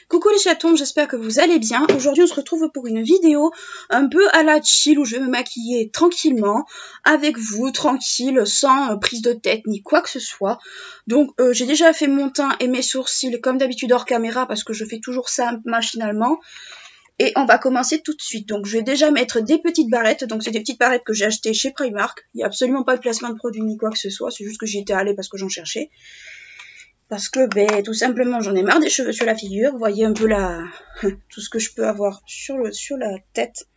Coucou les chatons, j'espère que vous allez bien. Aujourd'hui on se retrouve pour une vidéo un peu à la chill où je vais me maquiller tranquillement, avec vous, tranquille, sans prise de tête ni quoi que ce soit. Donc j'ai déjà fait mon teint et mes sourcils comme d'habitude hors caméra parce que je fais toujours ça machinalement. Et on va commencer tout de suite. Donc je vais déjà mettre des petites barrettes. Donc c'est des petites barrettes que j'ai achetées chez Primark. Il n'y a absolument pas de placement de produit ni quoi que ce soit. C'est juste que j'y étais allée parce que j'en cherchais. Parce que tout simplement j'en ai marre des cheveux sur la figure. Vous voyez un peu tout ce que je peux avoir sur la tête.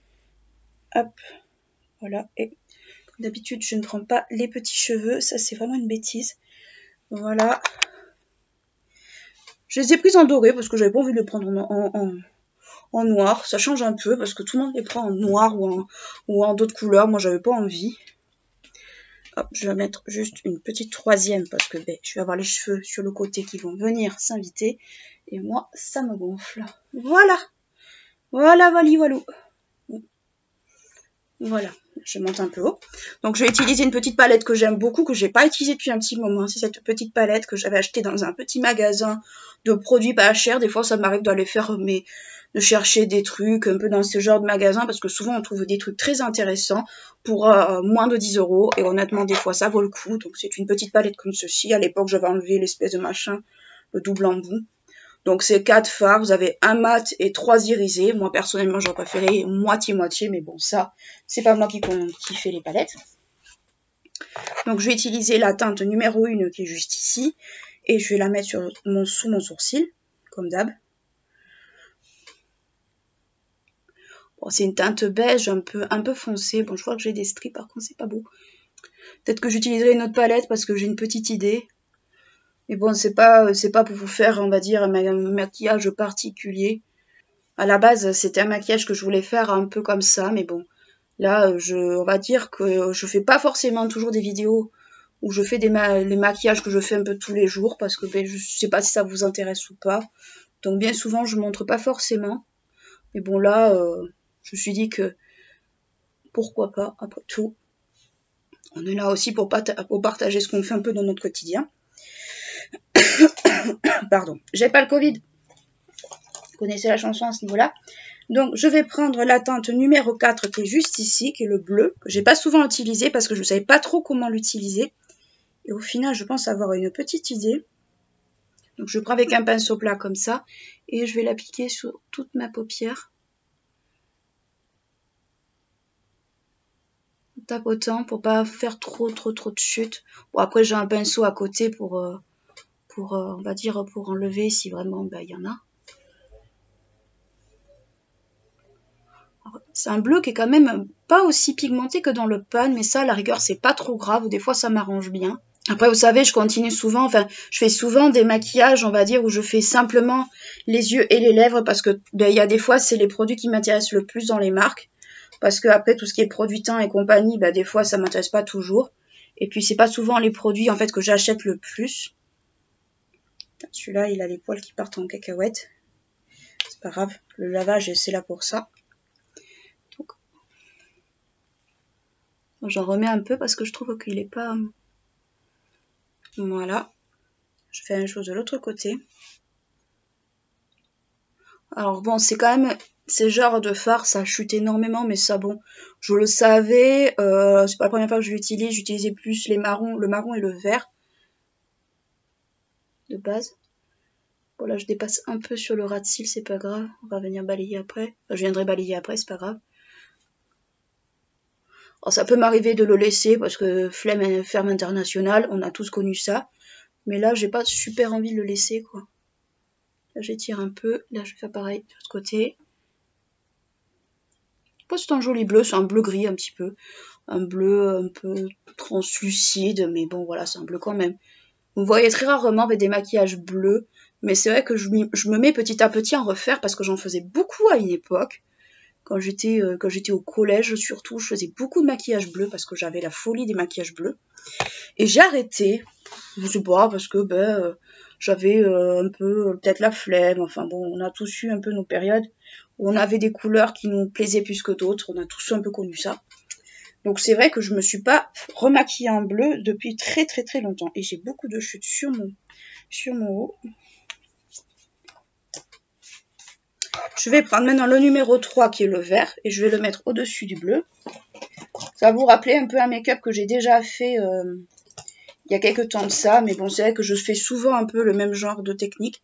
Hop. Voilà. Et comme d'habitude je ne prends pas les petits cheveux. Ça c'est vraiment une bêtise. Voilà. Je les ai prises en doré parce que j'avais pas envie de les prendre en noir, ça change un peu parce que tout le monde les prend en noir ou en d'autres couleurs. Moi j'avais pas envie. Hop, je vais mettre juste une petite troisième parce que je vais avoir les cheveux sur le côté qui vont venir s'inviter et moi ça me gonfle. Voilà, voilà. Voilà, je monte un peu haut. Donc je vais utiliser une petite palette que j'aime beaucoup, que j'ai pas utilisée depuis un petit moment. C'est cette petite palette que j'avais achetée dans un petit magasin de produits pas chers. Des fois ça m'arrive d'aller faire de chercher des trucs un peu dans ce genre de magasin parce que souvent on trouve des trucs très intéressants pour moins de 10 €. Et honnêtement des fois ça vaut le coup. Donc c'est une petite palette comme ceci. À l'époque j'avais enlevé l'espèce de machin, le double embout. Donc c'est 4 fards, vous avez un mat et 3 irisés. Moi personnellement j'aurais préféré moitié-moitié, mais bon ça, c'est pas moi qui fait les palettes. Donc je vais utiliser la teinte numéro 1 qui est juste ici. Et je vais la mettre sous mon sourcil, comme d'hab. Bon, c'est une teinte beige un peu foncée. Bon, je vois que j'ai des stries, par contre c'est pas beau. Peut-être que j'utiliserai une autre palette parce que j'ai une petite idée. Mais bon, c'est pas pour vous faire, on va dire, un maquillage particulier. À la base, c'était un maquillage que je voulais faire un peu comme ça, mais bon. Là, on va dire que je fais pas forcément toujours des vidéos où je fais les maquillages que je fais un peu tous les jours, parce que je sais pas si ça vous intéresse ou pas. Donc bien souvent, je montre pas forcément. Mais bon, là, je me suis dit que pourquoi pas, après tout. On est là aussi pour partager ce qu'on fait un peu dans notre quotidien. Pardon, j'ai pas le Covid. Vous connaissez la chanson à ce niveau-là. Donc je vais prendre la teinte numéro 4 qui est juste ici, qui est le bleu, que j'ai pas souvent utilisé parce que je savais pas trop comment l'utiliser. Et au final, je pense avoir une petite idée. Donc je prends avec un pinceau plat comme ça et je vais l'appliquer sur toute ma paupière. En tapotant pour pas faire trop de chute. Bon, après j'ai un pinceau à côté pour on va dire pour enlever si vraiment il y en a. C'est un bleu qui est quand même pas aussi pigmenté que dans le pan, mais ça à la rigueur c'est pas trop grave, des fois ça m'arrange bien. Après vous savez je continue souvent, enfin je fais souvent des maquillages on va dire où je fais simplement les yeux et les lèvres parce que il y a des fois c'est les produits qui m'intéressent le plus dans les marques. Parce que après tout ce qui est produit teint et compagnie, des fois ça m'intéresse pas toujours. Et puis c'est pas souvent les produits en fait que j'achète le plus. Celui-là il a les poils qui partent en cacahuète. C'est pas grave, le lavage c'est là pour ça. Donc j'en remets un peu parce que je trouve qu'il est pas... Voilà. Je fais la même chose de l'autre côté. Alors bon, c'est quand même... Ces genres de fards, ça chute énormément, mais ça bon, je le savais, c'est pas la première fois que je l'utilise, j'utilisais plus le marron et le vert, de base. Bon là je dépasse un peu sur le ras de cils, c'est pas grave, on va venir balayer après, enfin, je viendrai balayer après, c'est pas grave. Alors ça peut m'arriver de le laisser, parce que ferme internationale, on a tous connu ça, mais là j'ai pas super envie de le laisser quoi. Là j'étire un peu, là je vais faire pareil de l'autre côté. C'est un joli bleu, c'est un bleu gris un petit peu. Un bleu un peu translucide, mais bon voilà, c'est un bleu quand même. Vous voyez très rarement des maquillages bleus, mais c'est vrai que je me mets petit à petit à en refaire parce que j'en faisais beaucoup à une époque. Quand j'étais au collège surtout, je faisais beaucoup de maquillage bleu parce que j'avais la folie des maquillages bleus. Et j'ai arrêté, je sais pas, parce que j'avais un peu peut-être la flemme, enfin bon, on a tous eu un peu nos périodes où on avait des couleurs qui nous plaisaient plus que d'autres, on a tous un peu connu ça. Donc c'est vrai que je me suis pas remaquillée en bleu depuis très longtemps. Et j'ai beaucoup de chutes sur mon haut. Je vais prendre maintenant le numéro 3 qui est le vert et je vais le mettre au-dessus du bleu. Ça va vous rappeler un peu un make-up que j'ai déjà fait il y a quelques temps de ça. Mais bon, c'est vrai que je fais souvent un peu le même genre de technique.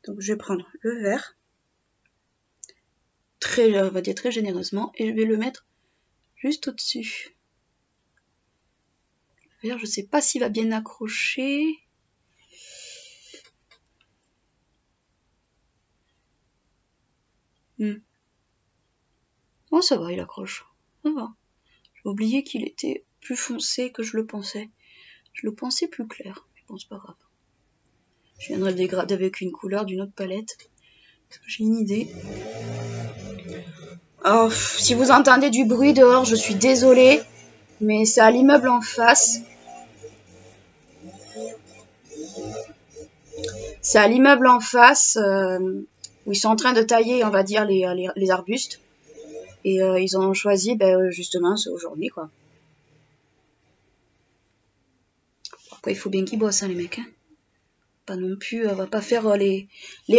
Donc je vais prendre le vert, on va dire très généreusement, et je vais le mettre juste au-dessus. Le vert, je ne sais pas s'il va bien accrocher. Oh, ça va, il accroche. Ça va. J'ai oublié qu'il était plus foncé que je le pensais. Je le pensais plus clair, mais bon, c'est pas grave. Je viendrai le dégrader avec une couleur d'une autre palette. Parce que j'ai une idée. Oh, si vous entendez du bruit dehors, je suis désolée. Mais c'est à l'immeuble en face. C'est à l'immeuble en face où ils sont en train de tailler, on va dire, les arbustes. Et ils ont choisi, justement, c'est aujourd'hui, quoi. Après, il faut bien qu'ils bossent, hein, les mecs. Hein. Pas non plus, on va pas faire les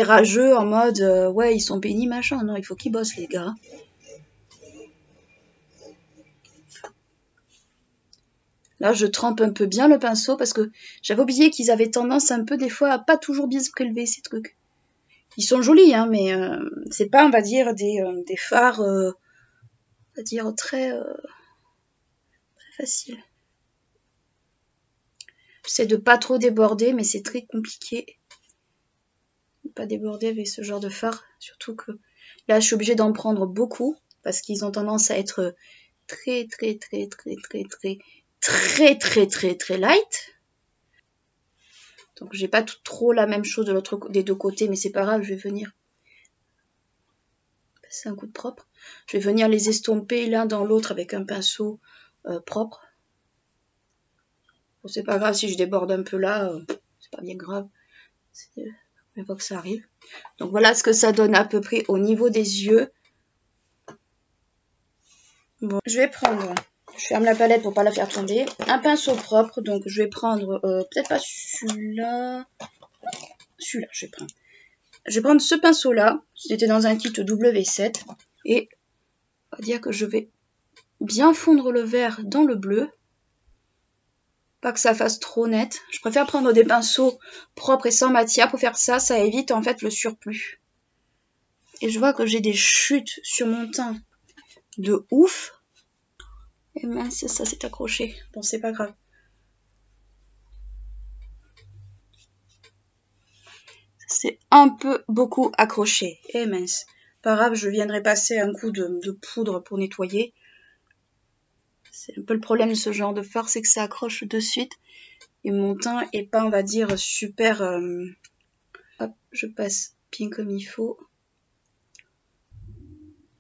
rageux en mode, ouais, ils sont bénis, machin. Non, il faut qu'ils bossent, les gars. Là, je trempe un peu bien le pinceau parce que j'avais oublié qu'ils avaient tendance un peu, des fois, à pas toujours bien se prélever, ces trucs. Ils sont jolis, hein, mais c'est pas, on va dire, des fards, on va dire, très facile. J'essaie de pas trop déborder, mais c'est très compliqué. De pas déborder avec ce genre de fard. Surtout que là, je suis obligée d'en prendre beaucoup parce qu'ils ont tendance à être très light. Donc j'ai pas trop la même chose des deux côtés, mais c'est pas grave, je vais venir passer un coup de propre. Je vais venir les estomper l'un dans l'autre avec un pinceau propre. Bon, c'est pas grave si je déborde un peu là, c'est pas bien grave. Une fois que ça arrive. Donc voilà ce que ça donne à peu près au niveau des yeux. Bon, je vais prendre, je ferme la palette pour pas la faire tomber, un pinceau propre, donc je vais prendre, peut-être pas celui-là, je vais prendre. Je vais prendre ce pinceau-là, c'était dans un kit W7, et on va dire que je vais bien fondre le vert dans le bleu, pas que ça fasse trop net. Je préfère prendre des pinceaux propres et sans matière pour faire ça, ça évite en fait le surplus. Et je vois que j'ai des chutes sur mon teint de ouf. Et mince, ça s'est accroché. Bon, c'est pas grave. C'est un peu beaucoup accroché. Et mince. Pas grave, je viendrai passer un coup de poudre pour nettoyer. C'est un peu le problème de ce genre de fard, c'est que ça accroche de suite. Et mon teint est pas, on va dire, super... Hop, je passe bien comme il faut.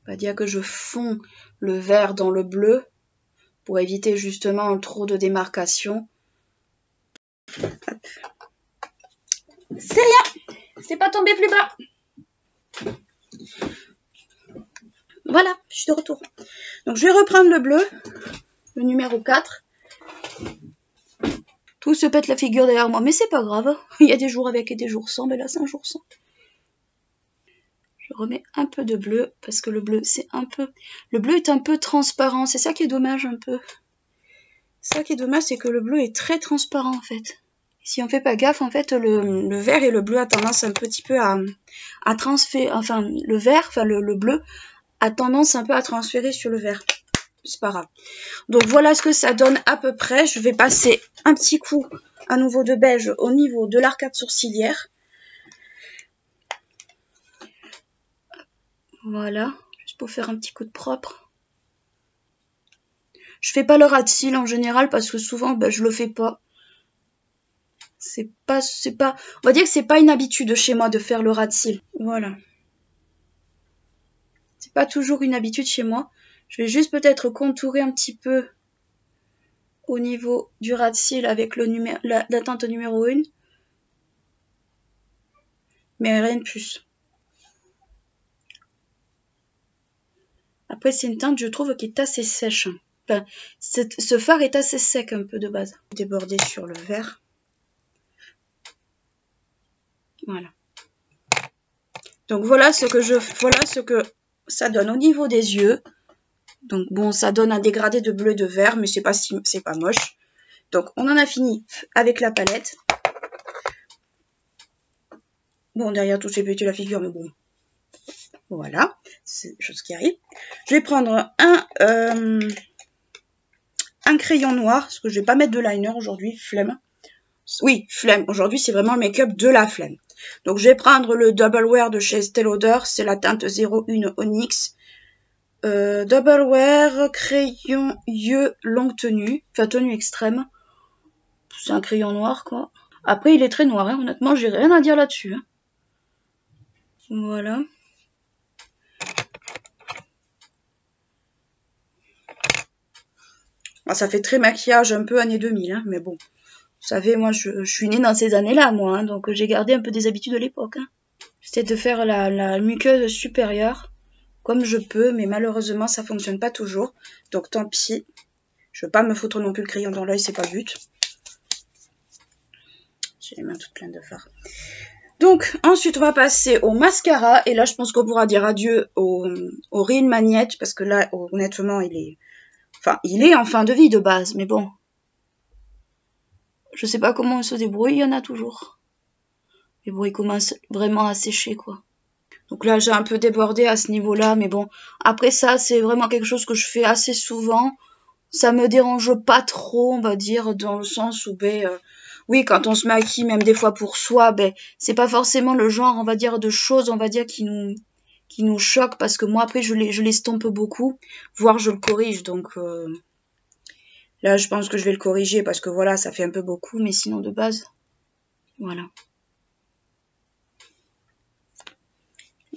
On va dire que je fonds le vert dans le bleu pour éviter justement trop de démarcation. Hop. C'est rien, c'est pas tombé plus bas. Voilà, je suis de retour. Donc je vais reprendre le bleu, le numéro 4. Tout se pète la figure derrière moi, mais c'est pas grave. Il y a des jours avec et des jours sans, mais là c'est un jour sans. Je remets un peu de bleu, parce que le bleu c'est un peu... Le bleu est un peu transparent, c'est ça qui est dommage un peu. Ça qui est dommage, c'est que le bleu est très transparent en fait. Si on fait pas gaffe, en fait, le vert et le bleu a tendance un petit peu à transférer... Enfin, le bleu a tendance un peu à transférer sur le vert. C'est pas grave. Donc voilà ce que ça donne à peu près. Je vais passer un petit coup à nouveau de beige au niveau de l'arcade sourcilière. Voilà, juste pour faire un petit coup de propre. Je fais pas le ras de cils en général parce que souvent je le fais pas. C'est pas, on va dire que c'est pas une habitude chez moi de faire le ras de cils. Voilà. C'est pas toujours une habitude chez moi. Je vais juste peut-être contourer un petit peu au niveau du ras de cils avec la teinte numéro 1. Mais rien de plus. Après, c'est une teinte, je trouve, qui est assez sèche. Enfin, ce fard est assez sec un peu de base. Déborder sur le vert. Voilà. Donc voilà ce que ça donne au niveau des yeux. Donc bon, ça donne un dégradé de bleu et de vert, mais c'est pas moche. Donc on en a fini avec la palette. Bon, derrière tout c'est petit la figure, mais bon. Voilà, c'est des choses qui arrivent. Je vais prendre un crayon noir, parce que je vais pas mettre de liner aujourd'hui, flemme. Oui, flemme. Aujourd'hui, c'est vraiment le make-up de la flemme. Donc, je vais prendre le Double Wear de chez Estée Lauder. C'est la teinte 01 Onyx. Double Wear, crayon yeux longue tenue. Enfin, tenue extrême. C'est un crayon noir, quoi. Après, il est très noir, hein. Honnêtement, j'ai rien à dire là-dessus. Hein. Voilà. Ah, ça fait très maquillage un peu années 2000, hein, mais bon. Vous savez, moi, je suis née dans ces années-là, moi, hein, donc j'ai gardé un peu des habitudes de l'époque. Hein. J'essaie de faire la muqueuse supérieure, comme je peux, mais malheureusement, ça fonctionne pas toujours. Donc, tant pis. Je veux pas me foutre non plus le crayon dans l'œil, c'est pas le but. J'ai les mains toutes pleines de fard. Donc, ensuite, on va passer au mascara. Et là, je pense qu'on pourra dire adieu au Real Magnette, parce que là, honnêtement, il est en fin de vie de base, mais bon. Je sais pas comment on se débrouille, il y en a toujours. Mais bon, il commence vraiment à sécher, quoi. Donc là, j'ai un peu débordé à ce niveau-là, mais bon. Après ça, c'est vraiment quelque chose que je fais assez souvent. Ça me dérange pas trop, on va dire, dans le sens où, oui, quand on se maquille, même des fois pour soi, c'est pas forcément le genre, on va dire, de choses, on va dire, qui nous choquent, parce que moi, après, je l'estompe beaucoup, voire je le corrige, donc... Là, je pense que je vais le corriger parce que voilà, ça fait un peu beaucoup, mais sinon de base, voilà.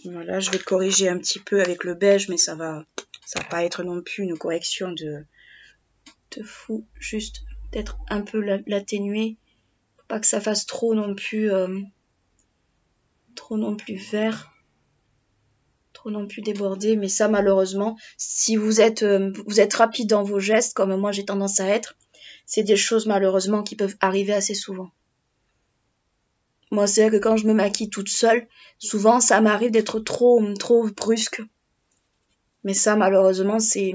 Voilà, je vais le corriger un petit peu avec le beige, mais ça va pas être non plus une correction de fou, juste peut-être un peu l'atténuer, faut pas que ça fasse trop non plus vert, trop non plus débordé, mais ça malheureusement, si vous êtes rapide dans vos gestes, comme moi j'ai tendance à être, c'est des choses malheureusement qui peuvent arriver assez souvent. Moi, c'est vrai que quand je me maquille toute seule, souvent ça m'arrive d'être trop brusque. Mais ça, malheureusement, c'est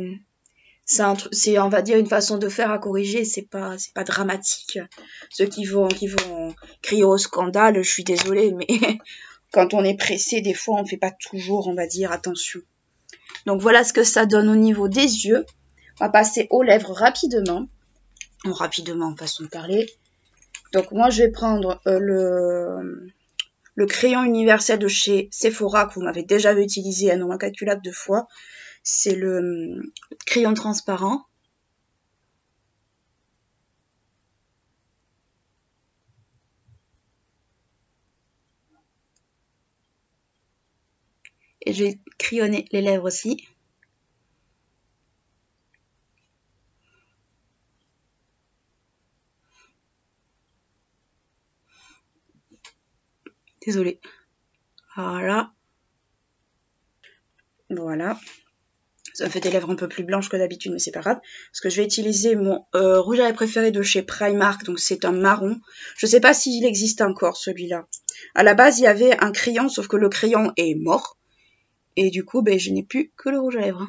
on va dire une façon de faire à corriger. C'est pas dramatique. Ceux qui vont crier au scandale, je suis désolée, mais quand on est pressé, des fois, on fait pas toujours, on va dire, attention. Donc voilà ce que ça donne au niveau des yeux. On va passer aux lèvres rapidement. Rapidement, façon de parler. Donc moi, je vais prendre le crayon universel de chez Sephora que vous m'avez déjà utilisé un nombre incalculable de fois. C'est le crayon transparent. Et je vais crayonner les lèvres aussi. Désolée. Voilà. Voilà. Ça me fait des lèvres un peu plus blanches que d'habitude, mais c'est pas grave. Parce que je vais utiliser mon rouge à lèvres préféré de chez Primark. Donc c'est un marron. Je sais pas s'il existe encore celui-là. À la base, il y avait un crayon, sauf que le crayon est mort. Et du coup, je n'ai plus que le rouge à lèvres.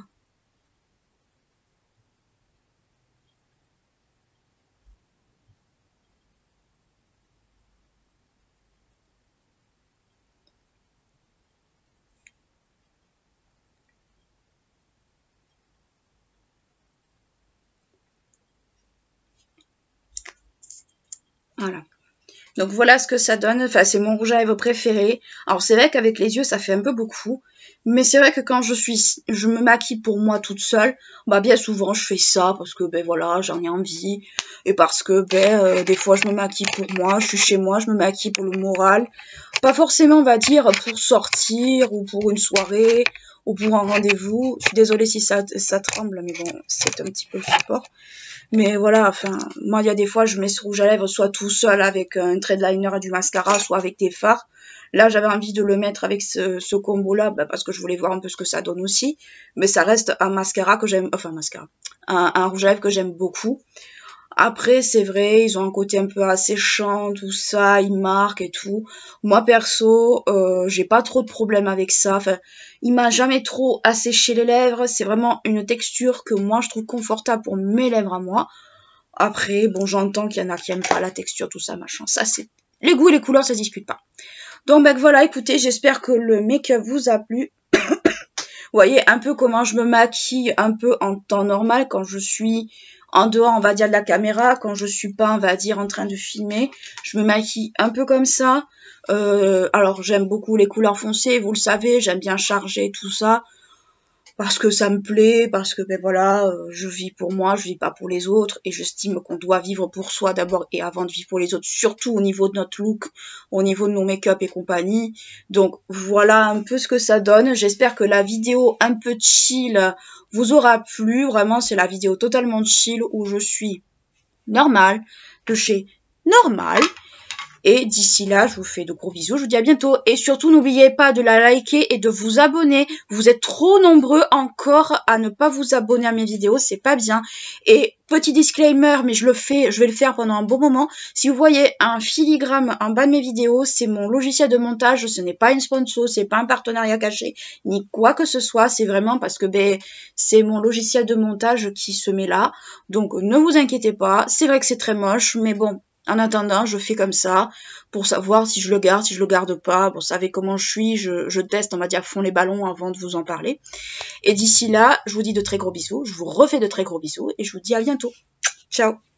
Voilà. Donc voilà ce que ça donne. Enfin, c'est mon rouge à lèvres préféré. Alors c'est vrai qu'avec les yeux, ça fait un peu beaucoup. Mais c'est vrai que quand je me maquille pour moi toute seule, bien souvent je fais ça parce que voilà, j'en ai envie. Et parce que des fois je me maquille pour moi, je suis chez moi, je me maquille pour le moral. Pas forcément, on va dire, pour sortir ou pour une soirée ou pour un rendez-vous. Je suis désolée si ça tremble, mais bon, c'est un petit peu le support. Mais voilà, enfin, moi, il y a des fois, je mets ce rouge à lèvres soit tout seul avec un trait de liner et du mascara, soit avec des fards. Là, j'avais envie de le mettre avec ce combo-là, bah, parce que je voulais voir un peu ce que ça donne aussi. Mais ça reste un mascara que j'aime, enfin, un rouge à lèvres que j'aime beaucoup. Après, c'est vrai, ils ont un côté un peu asséchant, tout ça, ils marquent et tout. Moi, perso, j'ai pas trop de problème avec ça. Enfin, il m'a jamais trop asséché les lèvres. C'est vraiment une texture que moi, je trouve confortable pour mes lèvres à moi. Après, bon, j'entends qu'il y en a qui aiment pas la texture, tout ça, machin. Ça, c'est... Les goûts et les couleurs, ça se discute pas. Donc, ben voilà, écoutez, j'espère que le make-up vous a plu. Vous voyez un peu comment je me maquille un peu en temps normal quand je suis en dehors, on va dire, de la caméra, quand je suis pas, on va dire, en train de filmer. Je me maquille un peu comme ça. Alors, j'aime beaucoup les couleurs foncées, vous le savez, j'aime bien charger tout ça. Parce que ça me plaît, parce que ben voilà, je vis pour moi, je vis pas pour les autres, et j'estime qu'on doit vivre pour soi d'abord et avant de vivre pour les autres, surtout au niveau de notre look, au niveau de nos make-up et compagnie. Donc voilà un peu ce que ça donne. J'espère que la vidéo un peu chill vous aura plu. Vraiment, c'est la vidéo totalement chill où je suis normale, de chez Normal. Et d'ici là, je vous fais de gros bisous, je vous dis à bientôt. Et surtout, n'oubliez pas de la liker et de vous abonner. Vous êtes trop nombreux encore à ne pas vous abonner à mes vidéos, c'est pas bien. Et petit disclaimer, mais je vais le faire pendant un bon moment. Si vous voyez un filigrane en bas de mes vidéos, c'est mon logiciel de montage, ce n'est pas une sponsor, c'est pas un partenariat caché, ni quoi que ce soit. C'est vraiment parce que c'est mon logiciel de montage qui se met là. Donc ne vous inquiétez pas, c'est vrai que c'est très moche, mais bon. En attendant, je fais comme ça pour savoir si je le garde, si je le garde pas. Vous savez comment je suis, je teste, on va dire, à fond les ballons avant de vous en parler. Et d'ici là, je vous dis de très gros bisous, je vous refais de très gros bisous et je vous dis à bientôt. Ciao!